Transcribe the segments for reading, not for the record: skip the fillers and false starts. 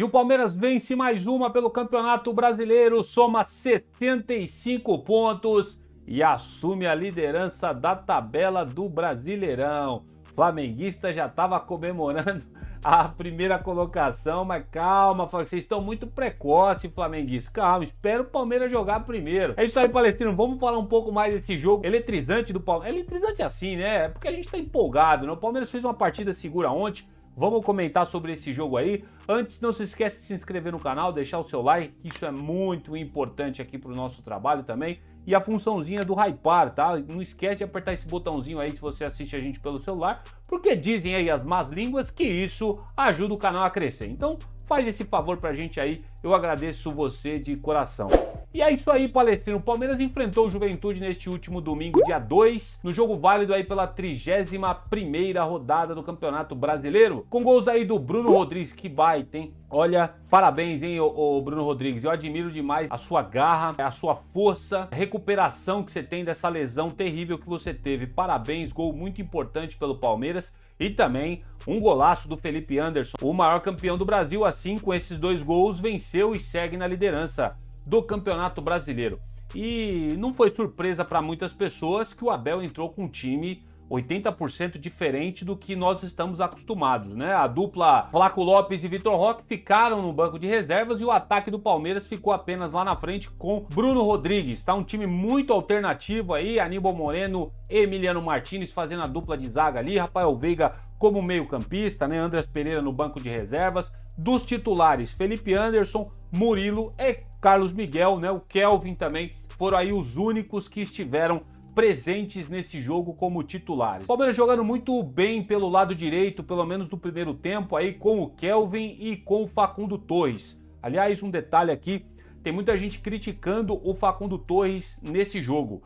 E o Palmeiras vence mais uma pelo Campeonato Brasileiro, soma 65 pontos e assume a liderança da tabela do Brasileirão. O flamenguista já estava comemorando a primeira colocação, mas calma, vocês estão muito precoces, flamenguistas. Calma, espera o Palmeiras jogar primeiro. É isso aí, Palestrino, vamos falar um pouco mais desse jogo eletrizante do Palmeiras. Eletrizante assim, né? É porque a gente tá empolgado, né? O Palmeiras fez uma partida segura ontem. Vamos comentar sobre esse jogo aí. Antes, não se esquece de se inscrever no canal, deixar o seu like, isso é muito importante aqui para o nosso trabalho também. E a funçãozinha do hypar, tá? Não esquece de apertar esse botãozinho aí se você assiste a gente pelo celular, porque dizem aí as más línguas que isso ajuda o canal a crescer. Então, faz esse favor pra gente aí, eu agradeço você de coração. E é isso aí, Palestrino. O Palmeiras enfrentou o Juventude neste último domingo, dia 2, no jogo válido aí pela 31ª rodada do Campeonato Brasileiro, com gols aí do Bruno Rodrigues, que baita, hein? Olha, parabéns, hein, ô Bruno Rodrigues. Eu admiro demais a sua garra, a sua força, a recuperação que você tem dessa lesão terrível que você teve. Parabéns, gol muito importante pelo Palmeiras. E também um golaço do Felipe Anderson, o maior campeão do Brasil. Assim, com esses dois gols, venceu e segue na liderança do Campeonato Brasileiro. E não foi surpresa para muitas pessoas que o Abel entrou com um time 80% diferente do que nós estamos acostumados, né? A dupla Flaco Lopes e Vitor Roque ficaram no banco de reservas e o ataque do Palmeiras ficou apenas lá na frente com Bruno Rodrigues. Tá um time muito alternativo aí, Aníbal Moreno e Emiliano Martínez fazendo a dupla de zaga ali, Rafael Veiga como meio-campista, né? Andrés Pereira no banco de reservas. Dos titulares, Felipe Anderson, Murilo e Carlos Miguel, né? O Kelvin também foram aí os únicos que estiveram presentes nesse jogo como titulares. O Palmeiras jogando muito bem pelo lado direito, pelo menos no primeiro tempo, aí com o Kelvin e com o Facundo Torres. Aliás, um detalhe aqui, tem muita gente criticando o Facundo Torres nesse jogo.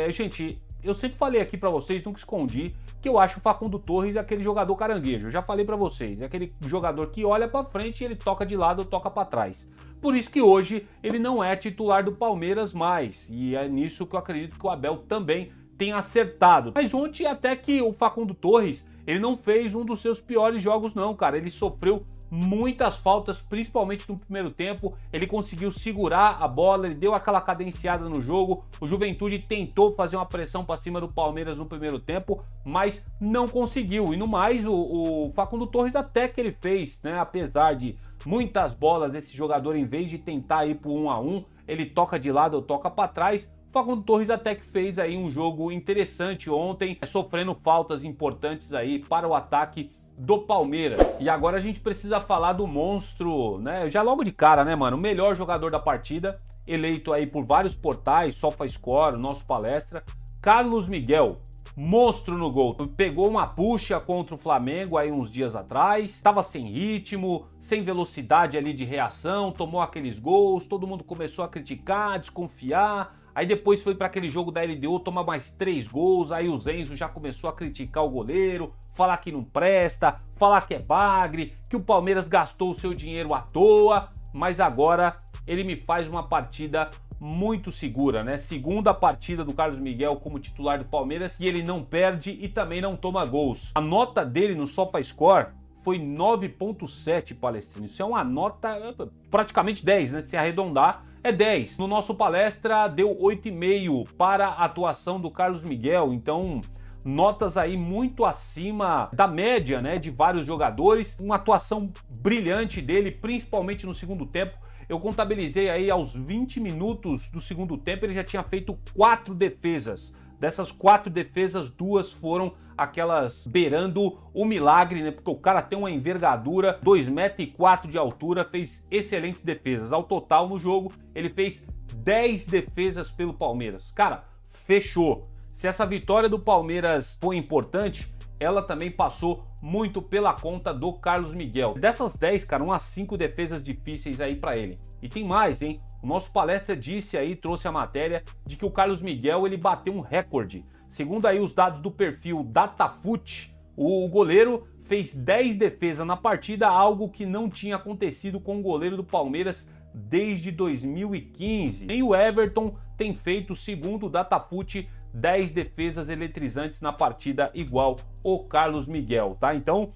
Gente, eu sempre falei aqui pra vocês, nunca escondi, que eu acho o Facundo Torres aquele jogador caranguejo. Eu já falei pra vocês, é aquele jogador que olha pra frente e ele toca de lado ou toca pra trás. Por isso que hoje ele não é titular do Palmeiras mais. E é nisso que eu acredito que o Abel também tem acertado. Mas ontem até que o Facundo Torres, ele não fez um dos seus piores jogos não, cara. Ele sofreu muitas faltas, principalmente no primeiro tempo. Ele conseguiu segurar a bola, ele deu aquela cadenciada no jogo. O Juventude tentou fazer uma pressão para cima do Palmeiras no primeiro tempo, mas não conseguiu. E no mais, o Facundo Torres até que ele fez, né? Apesar de muitas bolas, esse jogador, em vez de tentar ir pro 1 a 1, ele toca de lado ou toca para trás. O Facundo Torres até que fez aí um jogo interessante ontem, sofrendo faltas importantes aí para o ataque do Palmeiras. E agora a gente precisa falar do monstro, né? Já logo de cara, né, mano? O melhor jogador da partida, eleito aí por vários portais, SofaScore, nosso palestra, Carlos Miguel. Monstro no gol. Pegou uma puxa contra o Flamengo aí uns dias atrás, estava sem ritmo, sem velocidade ali de reação, tomou aqueles gols, todo mundo começou a criticar, desconfiar. Aí depois foi para aquele jogo da LDU, tomar mais 3 gols, aí o Zenzo já começou a criticar o goleiro, falar que não presta, falar que é bagre, que o Palmeiras gastou o seu dinheiro à toa, mas agora ele me faz uma partida muito segura, né? Segunda partida do Carlos Miguel como titular do Palmeiras e ele não perde e também não toma gols. A nota dele no SofaScore foi 9.7, Palestrino. Isso é uma nota praticamente 10, né? Se arredondar, é 10. No nosso palestra deu 8,5 para a atuação do Carlos Miguel, então notas aí muito acima da média, né, de vários jogadores. Uma atuação brilhante dele, principalmente no segundo tempo. Eu contabilizei aí aos 20 minutos do segundo tempo, ele já tinha feito 4 defesas. Dessas 4 defesas, 2 foram aquelas beirando o milagre, né? Porque o cara tem uma envergadura, 2,4 metros de altura, fez excelentes defesas. Ao total, no jogo, ele fez 10 defesas pelo Palmeiras. Cara, fechou. Se essa vitória do Palmeiras foi importante, ela também passou muito pela conta do Carlos Miguel. Dessas 10, cara, umas 5 defesas difíceis aí pra ele. E tem mais, hein? O nosso palestra disse aí, trouxe a matéria de que o Carlos Miguel, ele bateu um recorde. Segundo aí os dados do perfil Datafoot, o goleiro fez 10 defesas na partida, algo que não tinha acontecido com o goleiro do Palmeiras desde 2015. Nem o Everton tem feito, segundo o Datafoot, 10 defesas eletrizantes na partida igual o Carlos Miguel, tá? Então,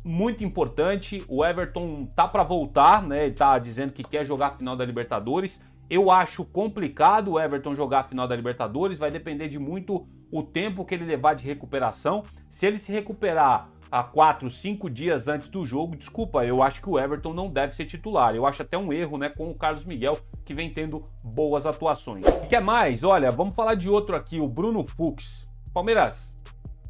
muito importante. O Everton tá para voltar, né? Ele tá dizendo que quer jogar a final da Libertadores. Eu acho complicado o Everton jogar a final da Libertadores, vai depender de muito o tempo que ele levar de recuperação. Se ele se recuperar a 4, 5 dias antes do jogo, desculpa, eu acho que o Everton não deve ser titular. Eu acho até um erro, né, com o Carlos Miguel, que vem tendo boas atuações. E quer mais? Olha, vamos falar de outro aqui, o Bruno Fux. Palmeiras,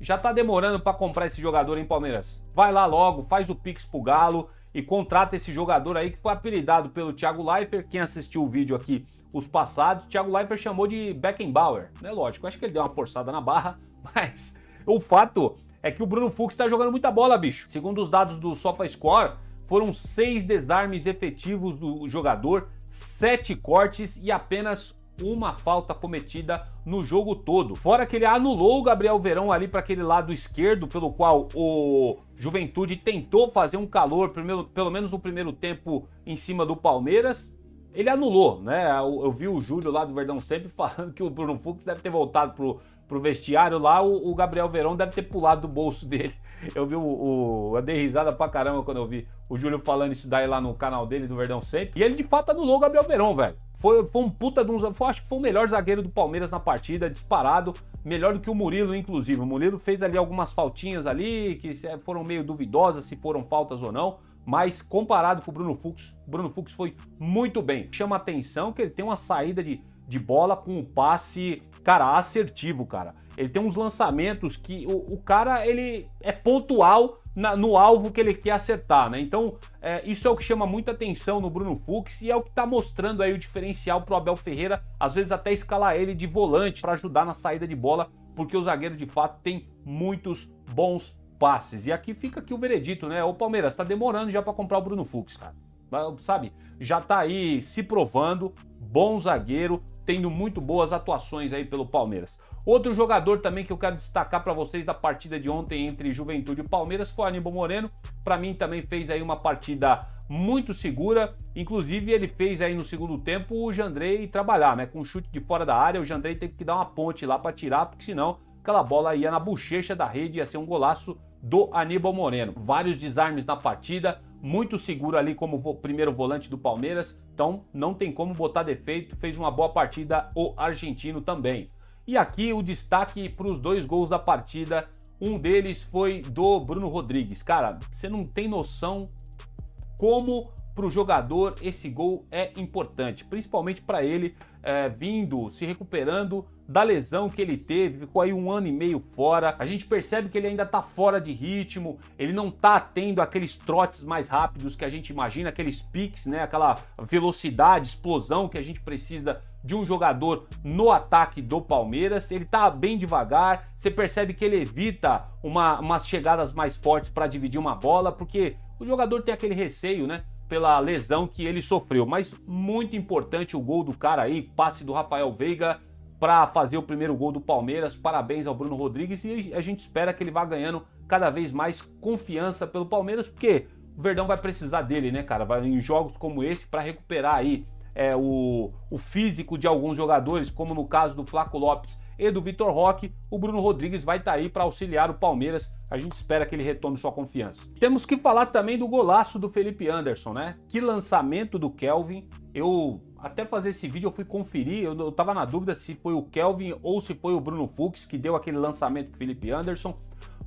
já tá demorando para comprar esse jogador, hein, Palmeiras? Vai lá logo, faz o Pix pro Galo e contrata esse jogador aí que foi apelidado pelo Thiago Leifert. Quem assistiu o vídeo aqui, os passados, o Thiago Leifert chamou de Beckenbauer, né? Lógico, acho que ele deu uma forçada na barra, mas o fato é que o Bruno Fux tá jogando muita bola, bicho. Segundo os dados do SofaScore, foram 6 desarmes efetivos do jogador, 7 cortes e apenas uma falta cometida no jogo todo. Fora que ele anulou o Gabriel Verón ali para aquele lado esquerdo, pelo qual o Juventude tentou fazer um calor, pelo menos no primeiro tempo, em cima do Palmeiras. Ele anulou, né? Eu vi o Júlio lá do Verdão Sempre falando que o Bruno Fux deve ter voltado pro vestiário lá, o Gabriel Verón deve ter pulado do bolso dele. Eu vi eu dei risada pra caramba quando eu vi o Júlio falando isso daí lá no canal dele do Verdão Sempre. E ele de fato anulou o Gabriel Verón, velho. Foi um puta de um... Acho que foi o melhor zagueiro do Palmeiras na partida, disparado. Melhor do que o Murilo, inclusive. O Murilo fez ali algumas faltinhas ali, que foram meio duvidosas se foram faltas ou não. Mas comparado com o Bruno Fux foi muito bem. Chama atenção que ele tem uma saída de bola com um passe, cara, assertivo, cara. Ele tem uns lançamentos que o cara, ele é pontual no alvo que ele quer acertar, né? Então, isso é o que chama muita atenção no Bruno Fux e é o que tá mostrando aí o diferencial pro Abel Ferreira, às vezes até escalar ele de volante para ajudar na saída de bola, porque o zagueiro de fato tem muitos bons passes. E aqui fica aqui o veredito, né? O Palmeiras tá demorando já para comprar o Bruno Fux, cara. Sabe? Já tá aí se provando, bom zagueiro, tendo muito boas atuações aí pelo Palmeiras. Outro jogador também que eu quero destacar para vocês da partida de ontem entre Juventude e Palmeiras foi o Aníbal Moreno. Para mim também fez aí uma partida muito segura, inclusive ele fez aí no segundo tempo o Jandrei trabalhar, né? Com um chute de fora da área, o Jandrei teve que dar uma ponte lá para tirar, porque senão aquela bola ia na bochecha da rede, ia ser um golaço do Aníbal Moreno. Vários desarmes na partida, muito seguro ali como primeiro volante do Palmeiras, então não tem como botar defeito, fez uma boa partida o argentino também. E aqui o destaque para os 2 gols da partida, um deles foi do Bruno Rodrigues. Cara, você não tem noção como para o jogador esse gol é importante, principalmente para ele vindo, se recuperando da lesão que ele teve, ficou aí 1 ano e meio fora. A gente percebe que ele ainda tá fora de ritmo, ele não tá tendo aqueles trotes mais rápidos que a gente imagina, aqueles piques, né? Aquela velocidade, explosão que a gente precisa de um jogador no ataque do Palmeiras. Ele tá bem devagar, você percebe que ele evita umas chegadas mais fortes para dividir uma bola, porque o jogador tem aquele receio, né? Pela lesão que ele sofreu. Mas muito importante o gol do cara aí, passe do Rafael Veiga para fazer o primeiro gol do Palmeiras. Parabéns ao Bruno Rodrigues e a gente espera que ele vá ganhando cada vez mais confiança pelo Palmeiras, porque o Verdão vai precisar dele, né, cara? Vai em jogos como esse para recuperar aí o físico de alguns jogadores, como no caso do Flaco Lopes e do Vitor Roque. O Bruno Rodrigues vai estar aí para auxiliar o Palmeiras. A gente espera que ele retome sua confiança. Temos que falar também do golaço do Felipe Anderson, né? Que lançamento do Kelvin. Eu até fazer esse vídeo eu fui conferir, eu tava na dúvida se foi o Kelvin ou se foi o Bruno Fux que deu aquele lançamento pro Felipe Anderson.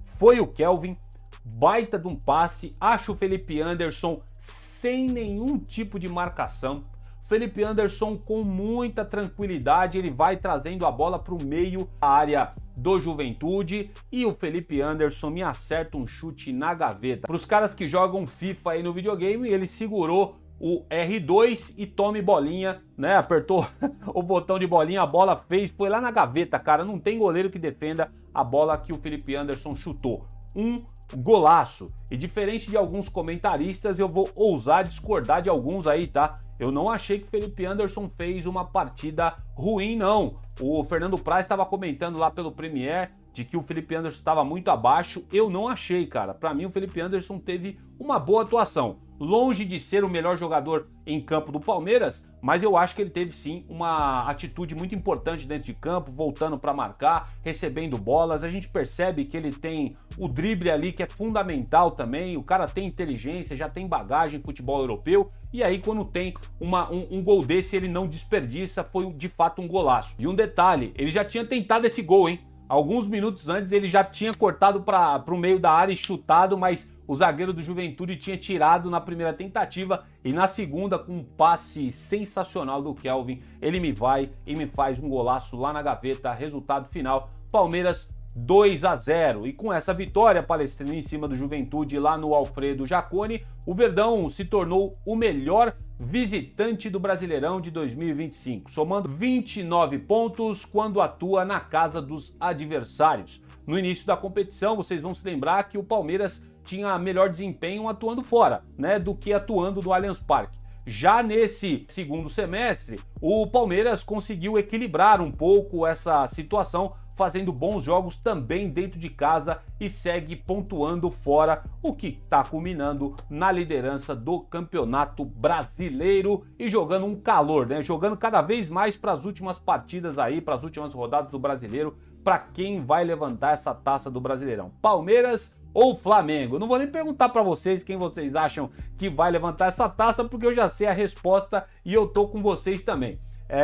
Foi o Kelvin, baita de um passe. Acho o Felipe Anderson sem nenhum tipo de marcação. Felipe Anderson com muita tranquilidade, ele vai trazendo a bola para o meio da área do Juventude e o Felipe Anderson me acerta um chute na gaveta. Para os caras que jogam FIFA aí no videogame, ele segurou o R2 e tome bolinha, né? Apertou o botão de bolinha, a bola foi lá na gaveta, cara. Não tem goleiro que defenda a bola que o Felipe Anderson chutou. Um golaço. E diferente de alguns comentaristas, eu vou ousar discordar de alguns aí, tá? Eu não achei que o Felipe Anderson fez uma partida ruim, não. O Fernando Praz estava comentando lá pelo Premier, de que o Felipe Anderson estava muito abaixo. Eu não achei, cara. Para mim, o Felipe Anderson teve uma boa atuação. Longe de ser o melhor jogador em campo do Palmeiras, mas eu acho que ele teve sim uma atitude muito importante dentro de campo, voltando para marcar, recebendo bolas. A gente percebe que ele tem o drible ali, que é fundamental também. O cara tem inteligência, já tem bagagem em futebol europeu, e aí quando tem um gol desse, ele não desperdiça. Foi de fato um golaço. E um detalhe, ele já tinha tentado esse gol, hein? Alguns minutos antes ele já tinha cortado para o meio da área e chutado, mas o zagueiro do Juventude tinha tirado na primeira tentativa, e na segunda, com um passe sensacional do Kelvin, ele me vai e me faz um golaço lá na gaveta. Resultado final, Palmeiras 2-0. E com essa vitória palestrina em cima do Juventude lá no Alfredo Jaconi, o Verdão se tornou o melhor visitante do Brasileirão de 2025, somando 29 pontos quando atua na casa dos adversários. No início da competição, vocês vão se lembrar que o Palmeiras tinha melhor desempenho atuando fora, né, do que atuando no Allianz Parque. Já nesse segundo semestre, o Palmeiras conseguiu equilibrar um pouco essa situação, fazendo bons jogos também dentro de casa e segue pontuando fora, o que está culminando na liderança do Campeonato Brasileiro e jogando um calor, né? Jogando cada vez mais para as últimas partidas aí, para as últimas rodadas do Brasileiro, para quem vai levantar essa taça do Brasileirão. Palmeiras ou Flamengo? Não vou nem perguntar para vocês quem vocês acham que vai levantar essa taça, porque eu já sei a resposta e eu tô com vocês também.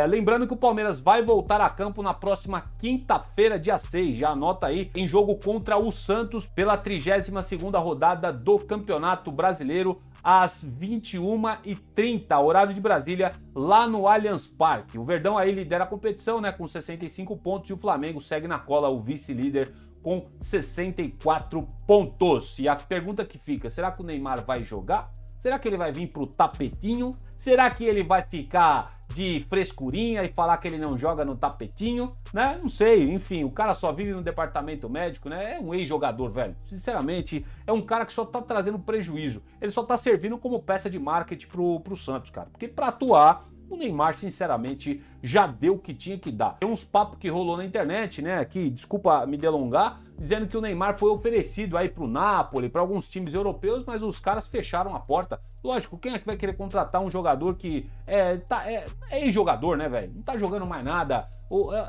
Lembrando que o Palmeiras vai voltar a campo na próxima quinta-feira, dia 6, já anota aí, em jogo contra o Santos pela 32ª rodada do Campeonato Brasileiro, às 21h30, horário de Brasília, lá no Allianz Parque. O Verdão aí lidera a competição, né, com 65 pontos, e o Flamengo segue na cola, o vice-líder, com 64 pontos. E a pergunta que fica, será que o Neymar vai jogar? Será que ele vai vir pro tapetinho? Será que ele vai ficar de frescurinha e falar que ele não joga no tapetinho? Né? Não sei, enfim, o cara só vive no departamento médico, né? É um ex-jogador, velho. Sinceramente, é um cara que só tá trazendo prejuízo. Ele só tá servindo como peça de marketing pro Santos, cara. Porque pra atuar, o Neymar, sinceramente, já deu o que tinha que dar. Tem uns papos que rolou na internet, né, aqui, desculpa me delongar, dizendo que o Neymar foi oferecido aí pro Napoli, para alguns times europeus, mas os caras fecharam a porta. Lógico, quem é que vai querer contratar um jogador que é ex-jogador, né, velho? Não tá jogando mais nada,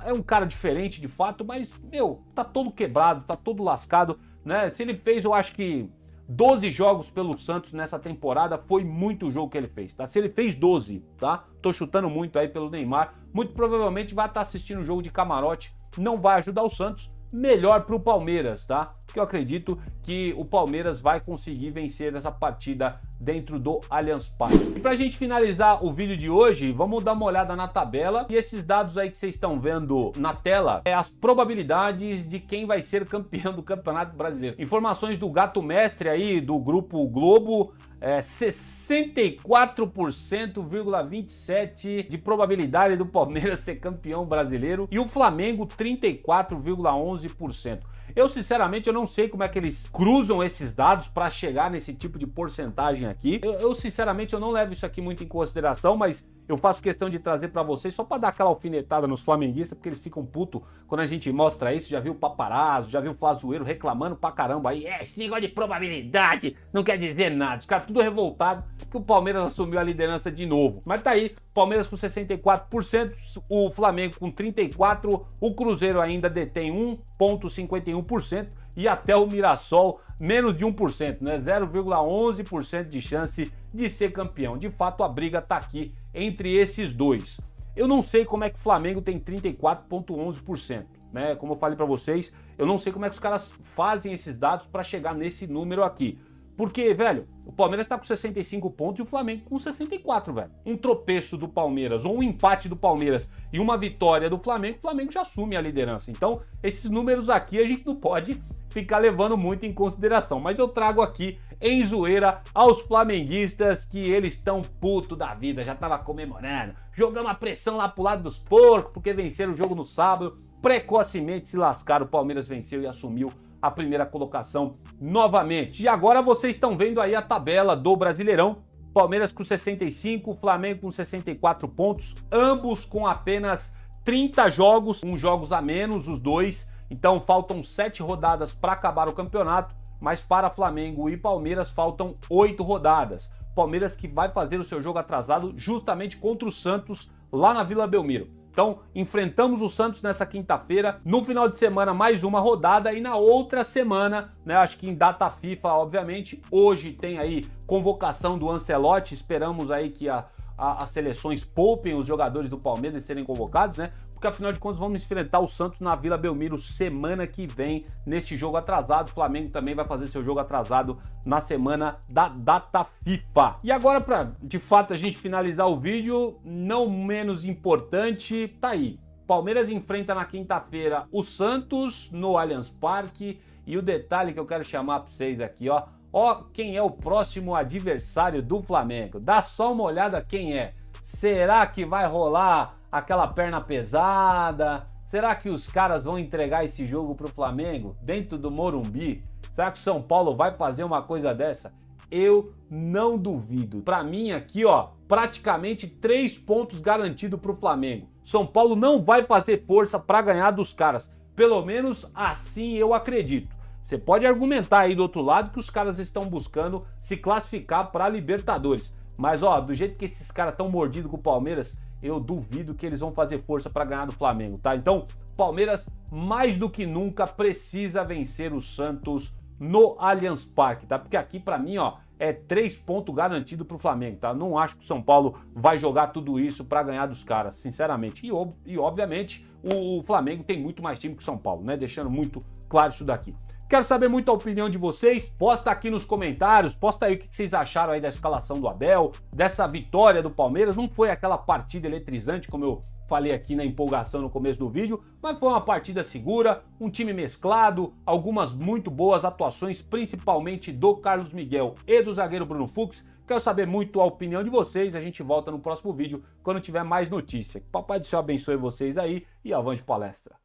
é um cara diferente de fato, mas, meu, tá todo quebrado, tá todo lascado, né? Se ele fez, eu acho que 12 jogos pelo Santos nessa temporada, foi muito jogo que ele fez, tá? Se ele fez 12, tá? Tô chutando muito aí pelo Neymar, muito provavelmente vai estar assistindo o jogo de camarote, não vai ajudar o Santos, melhor pro Palmeiras, tá? Porque eu acredito que o Palmeiras vai conseguir vencer essa partida dentro do Allianz Parque. E pra gente finalizar o vídeo de hoje, vamos dar uma olhada na tabela. E esses dados aí que vocês estão vendo na tela é as probabilidades de quem vai ser campeão do Campeonato Brasileiro. Informações do Gato Mestre aí, do Grupo Globo, 64,27% de probabilidade do Palmeiras ser campeão brasileiro e o Flamengo 34,11%. Eu sinceramente eu não sei como é que eles cruzam esses dados para chegar nesse tipo de porcentagem aqui. Eu sinceramente eu não levo isso aqui muito em consideração, mas eu faço questão de trazer para vocês só para dar aquela alfinetada nos flamenguistas, porque eles ficam putos quando a gente mostra isso. Já viu o paparazzo, já viu o Flazoeiro reclamando pra caramba aí. Esse negócio de probabilidade não quer dizer nada. Os caras tudo revoltado que o Palmeiras assumiu a liderança de novo. Mas tá aí, Palmeiras com 64%, o Flamengo com 34%, o Cruzeiro ainda detém 1,51% e até o Mirassol menos de 1%, né? 0,11% de chance de ser campeão. De fato, a briga tá aqui entre esses dois. Eu não sei como é que o Flamengo tem 34,11%, né? Como eu falei para vocês, eu não sei como é que os caras fazem esses dados para chegar nesse número aqui. Porque, velho, o Palmeiras tá com 65 pontos e o Flamengo com 64, velho. Um tropeço do Palmeiras ou um empate do Palmeiras e uma vitória do Flamengo, o Flamengo já assume a liderança. Então, esses números aqui a gente não pode ficar levando muito em consideração. Mas eu trago aqui em zoeira aos flamenguistas que eles estão puto da vida, já tava comemorando. Jogamos a pressão lá pro lado dos porcos porque venceram o jogo no sábado. Precocemente se lascaram, o Palmeiras venceu e assumiu a primeira colocação novamente. E agora vocês estão vendo aí a tabela do Brasileirão. Palmeiras com 65, Flamengo com 64 pontos, ambos com apenas 30 jogos, uns jogos a menos, os dois. Então faltam 7 rodadas para acabar o campeonato, mas para Flamengo e Palmeiras faltam 8 rodadas. Palmeiras que vai fazer o seu jogo atrasado justamente contra o Santos lá na Vila Belmiro. Então, enfrentamos o Santos nessa quinta-feira, no final de semana mais uma rodada e na outra semana, né, acho que em data FIFA, obviamente, hoje tem aí convocação do Ancelotti, esperamos aí que as seleções poupem os jogadores do Palmeiras de serem convocados, né? Porque afinal de contas vamos enfrentar o Santos na Vila Belmiro semana que vem neste jogo atrasado. O Flamengo também vai fazer seu jogo atrasado na semana da data FIFA. E agora, para de fato a gente finalizar o vídeo, não menos importante, tá aí. Palmeiras enfrenta na quinta-feira o Santos no Allianz Parque e o detalhe que eu quero chamar para vocês aqui, ó. Ó, quem é o próximo adversário do Flamengo? Dá só uma olhada quem é. Será que vai rolar aquela perna pesada? Será que os caras vão entregar esse jogo pro Flamengo dentro do Morumbi? Será que o São Paulo vai fazer uma coisa dessa? Eu não duvido. Para mim aqui, ó, praticamente 3 pontos garantidos pro Flamengo. São Paulo não vai fazer força para ganhar dos caras. Pelo menos assim eu acredito. Você pode argumentar aí do outro lado que os caras estão buscando se classificar para a Libertadores. Mas, ó, do jeito que esses caras estão mordidos com o Palmeiras, eu duvido que eles vão fazer força para ganhar do Flamengo, tá? Então, Palmeiras, mais do que nunca, precisa vencer o Santos no Allianz Parque, tá? Porque aqui, para mim, ó, é 3 pontos garantido pro Flamengo, tá? Não acho que o São Paulo vai jogar tudo isso para ganhar dos caras, sinceramente. E obviamente, o Flamengo tem muito mais time que o São Paulo, né? Deixando muito claro isso daqui. Quero saber muito a opinião de vocês, posta aqui nos comentários, posta aí o que vocês acharam aí da escalação do Abel, dessa vitória do Palmeiras. Não foi aquela partida eletrizante, como eu falei aqui na empolgação no começo do vídeo, mas foi uma partida segura, um time mesclado, algumas muito boas atuações, principalmente do Carlos Miguel e do zagueiro Bruno Fux. Quero saber muito a opinião de vocês, a gente volta no próximo vídeo quando tiver mais notícia. Que Papai do Céu abençoe vocês aí e avante palestra.